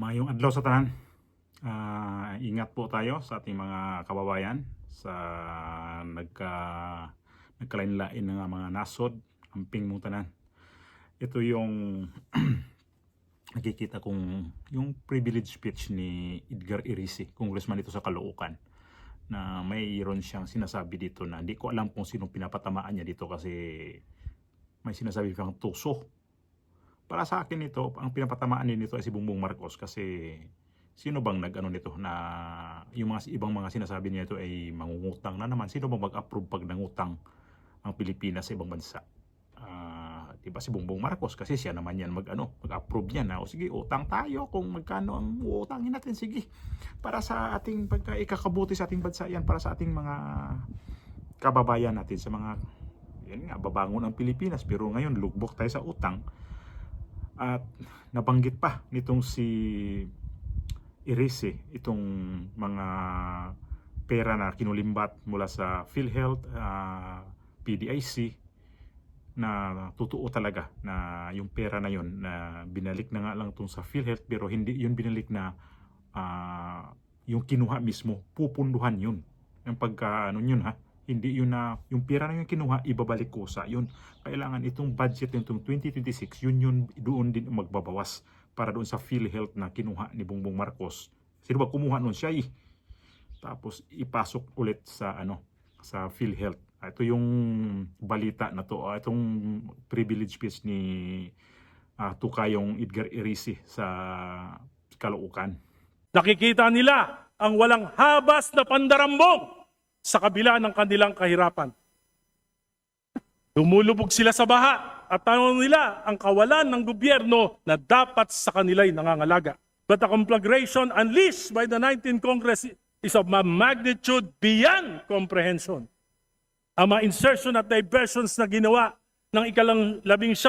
Mayong adlaw sa tanan. Ingat po tayo sa ating mga kababayan sa nagkalain-lain nga mga nasod, amping mong tanan. Ito yung nakikita kong yung privilege speech ni Edgar Irisi, congressman dito sa Caloocan, na mayroon siyang sinasabi dito na hindi ko alam kung sinong pinapatamaan niya dito kasi may sinasabi siyang tuso. Para sa akin ito, ang pinapatamaan din nito ay si Bongbong Marcos kasi sino bang nag-ano nito na yung mga ibang mga sinasabi niya ito ay mangungutang na naman. Sino bang mag-approve pag nangutang ang Pilipinas sa ibang bansa? Diba si Bongbong Marcos kasi siya naman yan mag-approve niya na o sige, utang tayo kung magkano ang uutangin natin, sige. Para sa ating ikakabuti sa ating bansa yan, para sa ating mga kababayan natin, sa mga yan nga, babangon ang Pilipinas, pero ngayon lugbok tayo sa utang. At nabanggit pa nitong si Irisi itong mga pera na kinulimbat mula sa PhilHealth, PDIC, na totoo talaga na yung pera na yun na binalik na nga lang itong sa PhilHealth, pero hindi yun binalik na yung kinuha mismo, pupunduhan yun. Yung pagka ano yun ha, hindi yun na yung pera na yung kinuha ibabalik ko sa yun. Kailangan itong budget itong 2026 yun doon din magbabawas para doon sa PhilHealth na kinuha ni Bongbong Marcos. Sino ba kumuha noon? Siya tapos ipasok ulit sa sa PhilHealth. Ito yung balita na to, itong privilege speech ni Tukayong Edgar Irisi sa Caloocan. Nakikita nila ang walang habas na pandarambong sa kabila ng kanilang kahirapan. Lumulubog sila sa baha at tanong nila ang kawalan ng gobyerno na dapat sa kanila'y nangangalaga. But the conflagration unleashed by the 19th Congress is of a magnitude beyond comprehension. Ang mga insertion at diversions na ginawa ng ika-19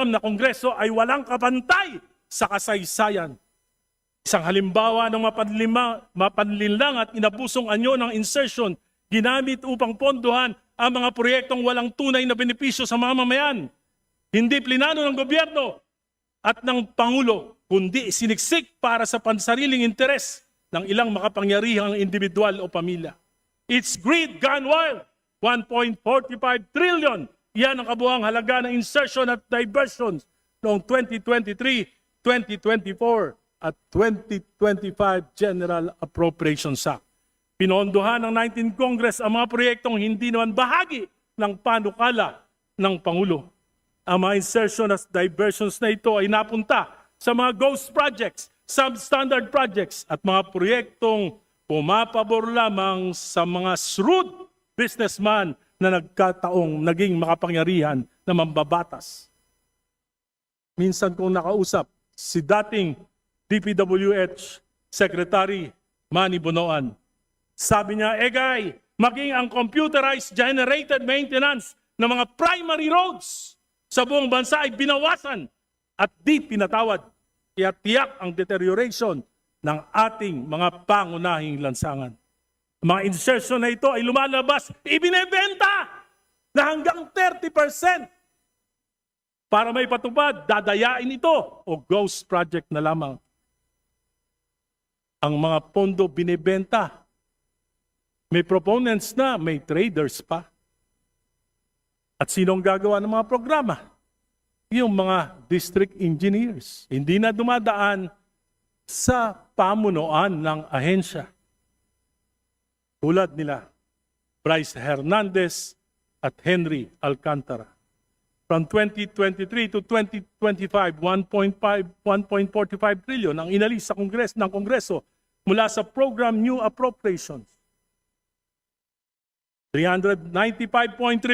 na Kongreso ay walang kapantay sa kasaysayan. Isang halimbawa ng mapanlinlang at inabusong anyo ng insertion ginamit upang pondohan ang mga proyektong walang tunay na benepisyo sa mamamayan. Hindi plinano ng gobyerno at ng Pangulo, kundi siniksik para sa pansariling interes ng ilang makapangyarihang individual o pamilya. It's greed gone wild. 1.45 trillion. Yan ang kabuuang halaga ng insertion at diversions noong 2023, 2024 at 2025 General Appropriations Act. Pinondohan ng 19th Congress ang mga proyektong hindi naman bahagi ng panukala ng Pangulo. Ang mga insertion at diversions na ito ay napunta sa mga ghost projects, substandard projects at mga proyektong pumapabor lamang sa mga shrewd businessman na nagkataong naging makapangyarihan na mambabatas. Minsan kong nakausap si dating DPWH Secretary Manny Bonoan, sabi niya, Egay, maging ang computerized generated maintenance ng mga primary roads sa buong bansa ay binawasan at di pinatawad. Kaya tiyak ang deterioration ng ating mga pangunahing lansangan. Mga insertion na ito ay lumalabas, ibinebenta na hanggang 30%. Para may patupad, dadayain ito o ghost project na lamang. Ang mga pondo binebenta. May proponents na, may traders pa. At sinong gagawa ng mga programa? Yung mga district engineers. Hindi na dumadaan sa pamunuan ng ahensya. Tulad nila, Bryce Hernandez at Henry Alcantara. From 2023 to 2025, 1.45 trillion ang inalis sa Kongreso mula sa program New Appropriations. 395.3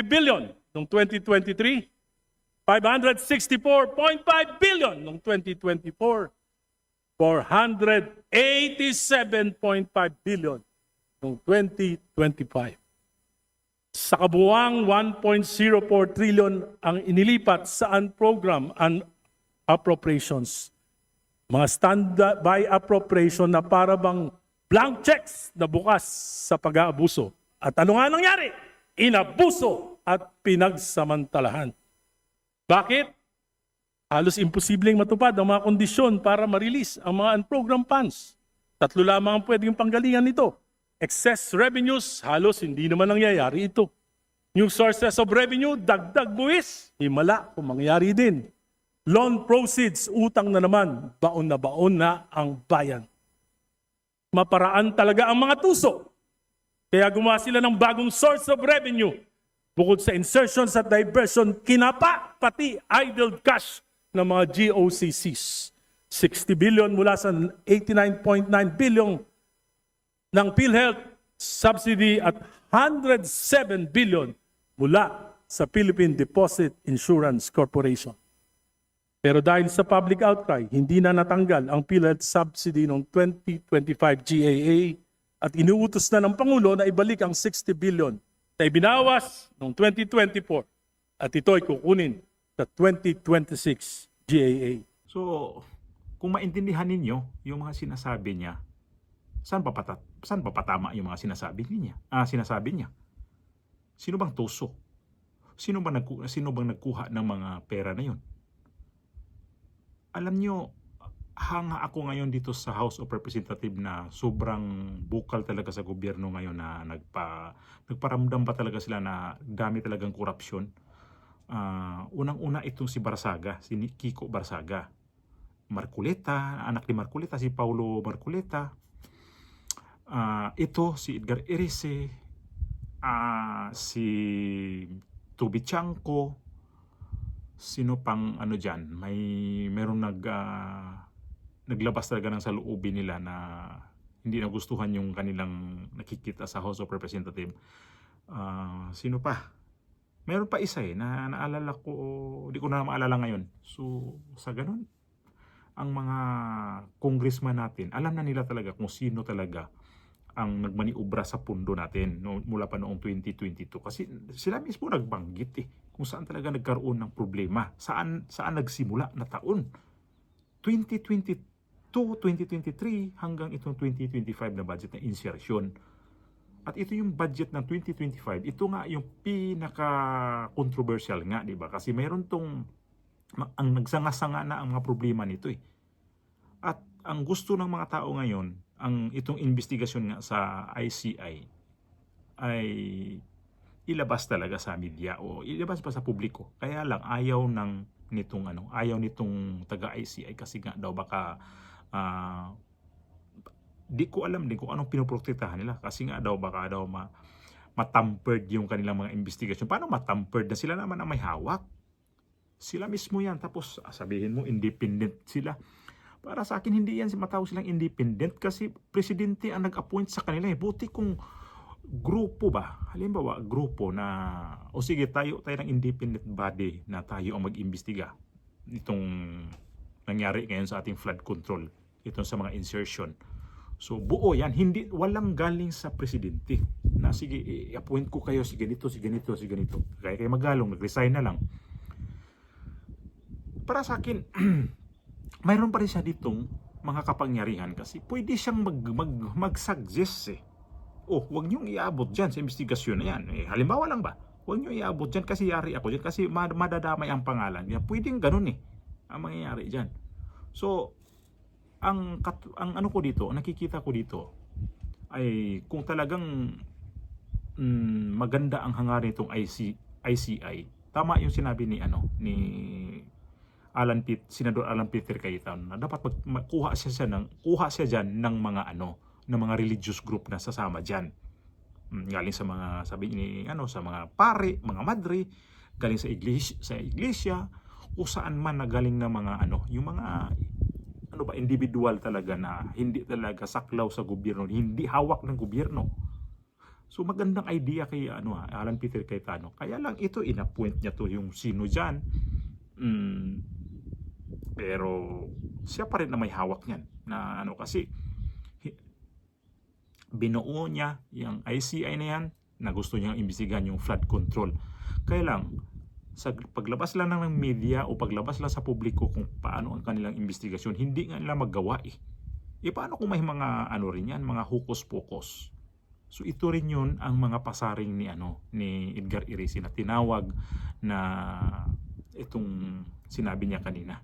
billion noong 2023, 564.5 billion noong 2024, 487.5 billion noong 2025. Sa kabuuang 1.04 trillion ang inilipat sa program and appropriations. Mga standby appropriation na para bang blank checks na bukas sa pag-aabuso. At ano nga nangyari? Inabuso at pinagsamantalahan. Bakit? Halos imposibleng matupad ang mga kondisyon para ma-release ang mga unprogrammed funds. 3 lamang ang pwedeng panggalingan nito. Excess revenues, halos hindi naman nangyayari ito. New sources of revenue, dagdag buwis, himala kung mangyayari din. Loan proceeds, utang na naman, baon na ang bayan. Maparaan talaga ang mga tuso. Kaya gumawa sila ng bagong source of revenue. Bukod sa insertions at diversion, kinapa pati idle cash ng mga GOCCs. 60 billion mula sa 89.9 billion ng PhilHealth subsidy at 107 billion mula sa Philippine Deposit Insurance Corporation. Pero dahil sa public outcry, hindi na natanggal ang PhilHealth subsidy noong 2025 GAA at inuutos na ng Pangulo na ibalik ang 60 billion na ibinawas noong 2024 at ito ay kukunin sa 2026 GAA. So, kung maintindihan ninyo yung mga sinasabi niya, saan pa patama yung mga sinasabi niya? Sino bang tuso? Sino bang nagkuha ng mga pera na yun? Alam nyo, hanga ako ngayon dito sa House of Representatives na sobrang bukal talaga sa gobyerno ngayon na nagparamdam pa talaga sila na dami talagang korupsyon. Unang-una itong si Barsaga, si Kiko Barsaga. Marcoleta, anak ni Marcoleta, si Paulo Marcoleta. Ito, si Edgar Erice, si Toby Chanco, sino pang ano dyan, merong naglabas talaga ng saloobin nila na hindi nagustuhan yung kanilang nakikita sa House of Representatives. Sino pa? Meron pa isa na naalala ko, hindi ko na maalala ngayon. So, sa ganun, ang mga congressman natin, alam na nila talaga kung sino talaga ang nagmaniobra sa pundo natin mula pa noong 2022. Kasi sila mismo nagbanggit kung saan talaga nagkaroon ng problema. Saan nagsimula na taon. 2022, 2023 hanggang itong 2025 na budget na insertion. At ito yung budget ng 2025. Ito nga yung pinaka-controversial nga, di ba? Kasi mayroon ang nagsanga-sanga na ang mga problema nito At ang gusto ng mga tao ngayon, itong investigasyon nga sa ICI ay ilabas talaga sa media o ilabas pa sa publiko. Kaya lang ayaw nitong taga ICI kasi nga daw baka di ko alam din kung anong pinoprotektahan nila kasi nga daw baka matampered yung kanilang mga investigasyon. Paano matampered na sila naman ang may hawak? Sila mismo yan. Tapos sabihin mo independent sila. Para sa akin, hindi yan matawag silang independent kasi presidente ang nag-appoint sa kanila. Buti kung grupo ba, halimbawa grupo na, o sige tayo ng independent body na tayo ang mag-imbestiga itong nangyari ngayon sa ating flood control, itong sa mga insertion. So buo yan, walang galing sa presidente na sige, i-appoint ko kayo si ganito. Kaya kayo Magalong, nag-resign na lang. Para sa akin, mayroon pa rin siya ditong mga kapangyarihan kasi pwede siyang mag-suggest huwag niyong iabot dyan sa investigasyon na yan. Halimbawa lang ba, huwag niyong iabot dyan kasi yari ako dyan kasi madadamay ang pangalan niya. Pwedeng ganun ang mangyayari dyan. So, ang ano ko dito, nakikita ko dito ay kung talagang maganda ang hangarin itong ICI. Tama yung sinabi ni Senador Alan Peter Cayetano na dapat kuha siya diyan ng mga ng mga religious group na sasama diyan. Galing sa mga sa mga pare, mga madre, galing sa iglesia, o saan man na galing na mga yung mga individual talaga na hindi talaga saklaw sa gobyerno, hindi hawak ng gobyerno. So magandang idea kay Alan Peter Cayetano. Kaya lang ito inappoint niya to yung sino diyan. Pero siya pa rin na may hawak niyan na kasi binuo niya yung ICI na yan na gusto niyang imbestigahan yung flood control. Kaya lang sa paglabas lang ng media o paglabas lang sa publiko kung paano ang kanilang investigasyon, hindi nga nila maggawa paano kung may mga rin yan, mga hokus-pokus. So ito rin yun ang mga pasaring ni Edgar Erice na tinawag na itong sinabi niya kanina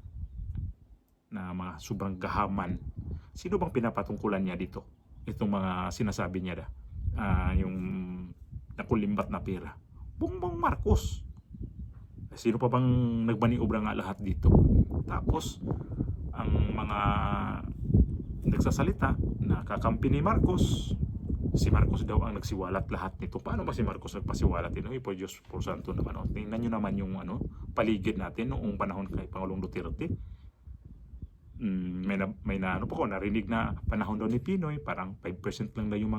na mga sobrang gahaman. Sino bang pinapatungkulan niya dito? Itong mga sinasabi niya yung nakulimbat na pera. Bongbong Marcos. Sino pa bang nagmaniobra nga lahat dito? Tapos, ang mga nagsasalita na kakampi ni Marcos, si Marcos daw ang nagsiwalat lahat nito. Paano ba si Marcos nagpasiwalat ito? Po Diyos por santo naman. Tingnan nyo naman yung paligid natin noong panahon kay Pangulong Duterte. May ano po ko narinig na panahon daw ni Pinoy, parang 5% lang daw yung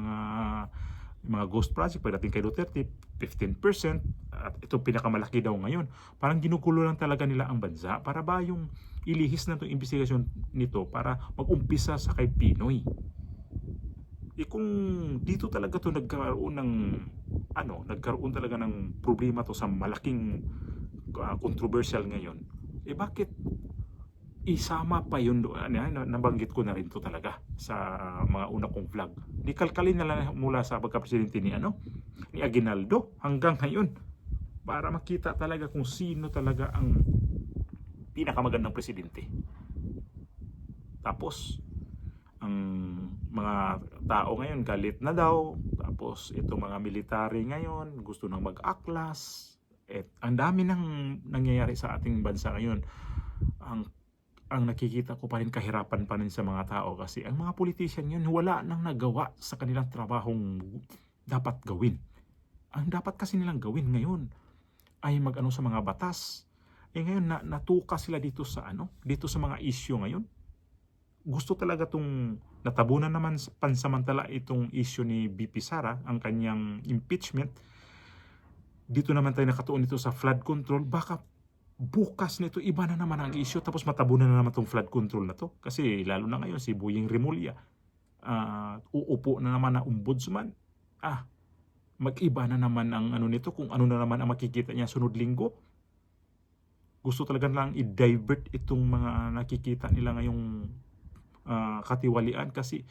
mga ghost project. Pagdating kay Duterte, 15%. At ito pinakamalaki daw ngayon. Parang ginugulo lang talaga nila ang bansa. Para ba yung ilihis na itong investigasyon nito para mag-umpisa sa kay Pinoy? Kung dito talaga to nagkaroon talaga ng problema to sa malaking controversial ngayon, bakit isama pa yun doon? Nabanggit ko na rin to talaga sa mga una kong vlog. Di kalkalin na lang mula sa pagka-presidente ni Aguinaldo hanggang ngayon para makita talaga kung sino talaga ang pinakamagandang presidente. Tapos ang mga tao ngayon galit na daw. Tapos itong mga military ngayon gusto nang mag-aklas. Ang dami nang nangyayari sa ating bansa ngayon. Ang nakikita ko pa rin, kahirapan pa rin sa mga tao kasi ang mga politician yun wala nang nagawa sa kanilang trabahong dapat gawin. Ang dapat kasi nilang gawin ngayon ay mag-ano sa mga batas. Ngayon natuka sila dito sa mga issue ngayon. Gusto talaga tong natabunan naman pansamantala itong issue ni BP Sara, ang kanyang impeachment. Dito naman tayo nakatuon nito sa flood control. Baka bukas nito iba na naman ang issue, tapos matabunan na naman itong flood control na to. Kasi lalo na ngayon si Boying Remulla, uupo na naman na ombudsman. Mag-iba na naman ang nito, kung ano na naman ang makikita niya sunod linggo. Gusto talaga lang i-divert itong mga nakikita nila ngayong katiwalian kasi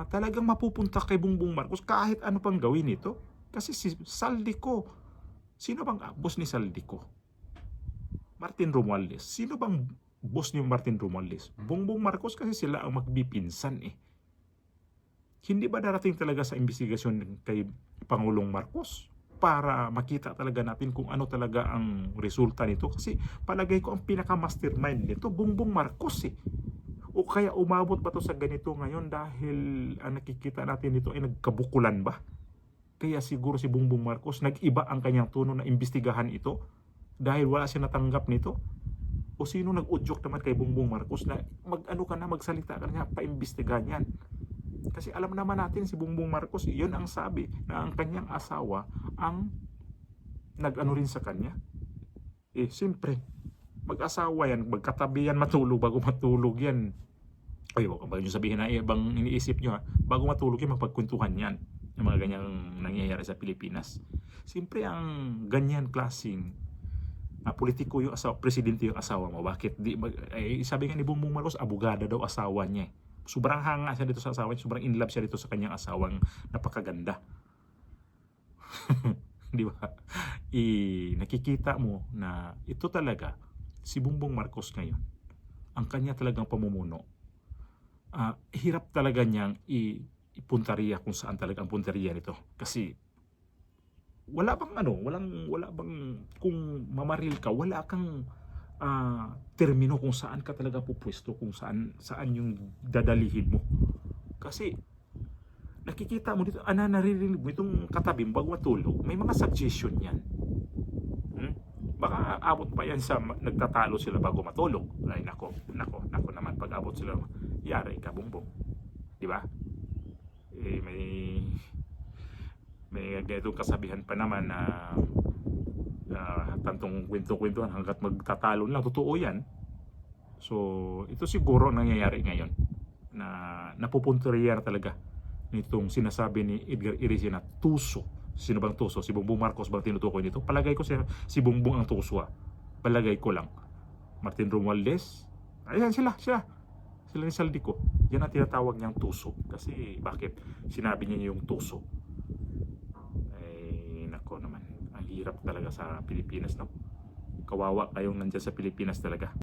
talagang mapupunta kay Bongbong Marcos kahit ano pang gawin ito. Kasi si Saldico, sino bang boss ni Saldico? Martin Romualdez. Sino bang boss ni Martin Romualdez? Bongbong Marcos, kasi sila ang magbipinsan Hindi ba darating talaga sa investigasyon kay Pangulong Marcos para makita talaga natin kung ano talaga ang resulta nito? Kasi palagay ko ang pinaka-mastermind nito Bongbong Marcos O kaya umabot ba to sa ganito ngayon dahil ang nakikita natin nito ay nagkabukulan ba? Kaya siguro si Bongbong Marcos nag-iba ang kanyang tono na imbestigahan ito dahil wala siya natanggap nito? O sino nag-udyok naman kay Bongbong Marcos na magsalita ka na, paimbestigahan yan? Kasi alam naman natin si Bongbong Marcos, yun ang sabi na ang kanyang asawa ang nag-ano rin sa kanya. Siyempre, mag-asawa yan, magkatabi yan, bago matulog yan. Baka nyo sabihin na bang iniisip nyo bago matulog yan, magpagkwentuhan yan. Yung mga ganyang nangyayari sa Pilipinas. Siyempre, ang ganyan klaseng politiko yung asawa, presidente yung asawa mo. Bakit? Sabi nga ni Bongbong Marcos, abogada daw asawa niya Sobrang hanga siya dito sa asawa niya, sobrang in love siya dito sa kanyang asawang napakaganda. Di ba? Nakikita mo na ito talaga, si Bongbong Marcos ngayon, ang kanya talagang pamumuno, hirap talaga niyang ipunteriya kung saan talaga ang punteriya nito. Kasi wala bang kung mamaril ka, wala kang termino kung saan ka talaga pupwesto, kung saan yung dadalihin mo. Kasi nakikita mo dito, naririnig mo itong katabi mo bago matulog, may mga suggestion yan. Baka abot pa yan sa nagtatalo sila bago matulog. Ay nako naman, pag abot sila, yari ka Bongbong. Di ba? May ganitong kasabihan pa naman na tantong kwento-kwentuhan hanggat magtatalo lang, totoo yan. So ito siguro nangyayari ngayon na napupunteriya na talaga nitong sinasabi ni Edgar Irisie na tuso. Sino bang tuso? Si Bongbong Marcos bang tinutukoy nito? Palagay ko si Bongbong ang tuso. Palagay ko lang. Martin Romualdez, ayan sila ni Saldico, yan ang tinatawag niyang tuso. Kasi bakit sinabi niya yung tuso? Nako naman, ang hirap talaga sa Pilipinas, no? Kawawa kayong nandyan sa Pilipinas talaga.